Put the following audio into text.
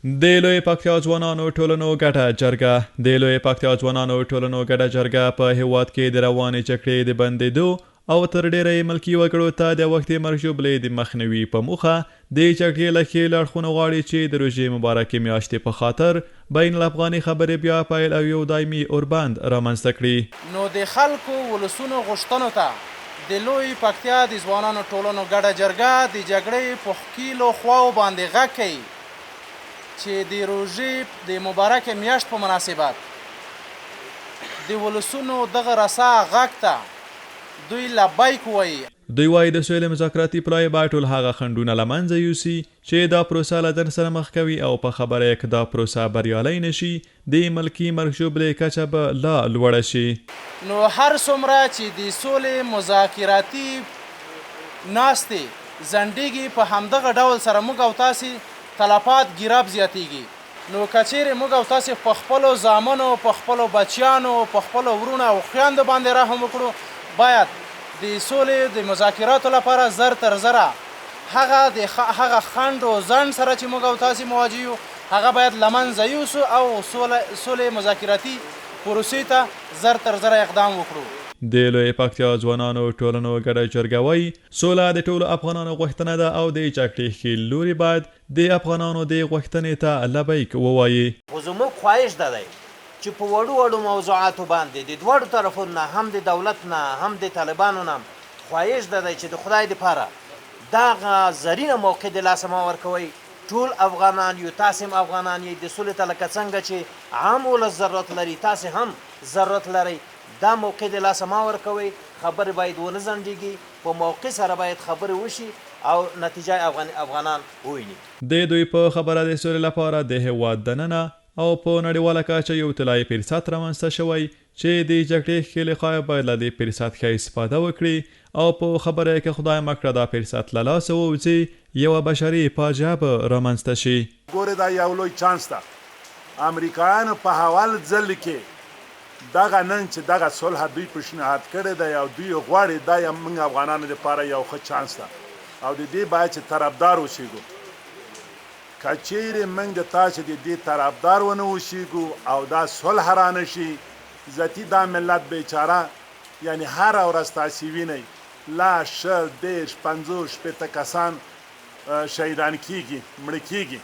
د لوی پکتیا ځوانانو ټولنو ګډه جرګه د لوی پکتیا ځوانانو ټولنو ګډه جرګه په هیواد کې د روانې جګړې د بندېدو او تر ډیره ملکي وګړو ته د وختي مرګ ژوبلې د مخنیوي په موخه د جګړې له ښې لړخونه غواړي چې د روژې مبارکې میاشتې په خاطر بین الافغاني خبرې بیا پیل او یو دایمي اوربند رامنځته کړي. نو د خلکو ولسونو غوښتنو ته د لوی پکتیا د ځوانانو ټولنو ګډه جرګه د جګړې په ښکیلو خواو باندې غږ کوي چې د روژې د مبارکې میاشت په مناسبت د ولسونو دغه رسا غږ ته دوی لبیک وایي. دوی وایي د سولې مذاکراتي پلای باید ټول هغه خنډونه له منځه یوسي چې دا پروسه له ځنډ سره مخ کوي او په خبره یې که دا پروسه بریالی نشي د ملکي مرګ ژوبلې کچه به لا لوړه شي. نو هر څومره چې د سولې مذاکراتي ناستې ځنډېږي په همدغه ډول سره موږ او تاسې تلفات ګیراب زیاتیږي. نو که چیرې موږ او تاسې په خپلو زامنو په خپلو بچیانو په خپلو ورونو او خویندو باندې رحم وکړو باید د سولې د مذاکراتو لپاره زر تر زره هغه خنډ او ځنډ سره چې موږ او تاسې مواجه یو هغه باید له منځه یوسو او سولې مذاکراتي پروسې ته زر تر زره اقدام وکړو. د لوی پکتیا ځوانانو ټولنو ګډه جرګه وایي سوله د ټولو افغانانو غوښتنه ده او د جګړې ښې لوري باید د افغانانو د غوښتنې ته لبیک ووایي. خو زموږ خواهش دا دی چې په وړو موضوعاتو باندې د دواړو طرفونو نه هم د دولت نه هم د طالبانو نه خواهش دا دی چې د خدای دپاره دغه زرینه موقع د لاسه مه ورکوئ. ټول افغانان یو، تاسې هم افغانان یې د سولې ته لکه څنګه چې عام ولس ضرورت لري تاسې هم ضرورت لرئ. دا موقع د لاسه مه ورکوئ. خبرې باید ونه ځنډېږي، په موقع سره باید خبرې وشي او نتیجه افغانان وویني. د دوی په خبره د سولې لپاره د هیواد دننه او په نړیواله کچه یو طلایي فرصت رامنځته شوی چې د جګړې ښکېلې خوا باید له دې فرصت ښه استفاده وکړي او په خبره یې که خدای مه کړه دا فرصت له لاسه ووځي یوه بشري فاجعه به رامنځته شي. ګورې دا یو لوی چانس ده. امریکایانو په اول ځل کې دغه نن چې دغه صلح دوی پیشنهاد کړی دی او دوی غواړي دا موږ افغانانو لپاره یو ښه چانس ده او د دې باید چې طرفدار اوسېږو. که چیرې موږ د تاسې د دې طرفدار ونه اوسېږو او دا صلح رانه شي ذاتي دا ملت بیچاره یعنی هره ورځ تاسې وینئ لا 10 50 50 کسان شهیدان کیږي، مړه کیږي.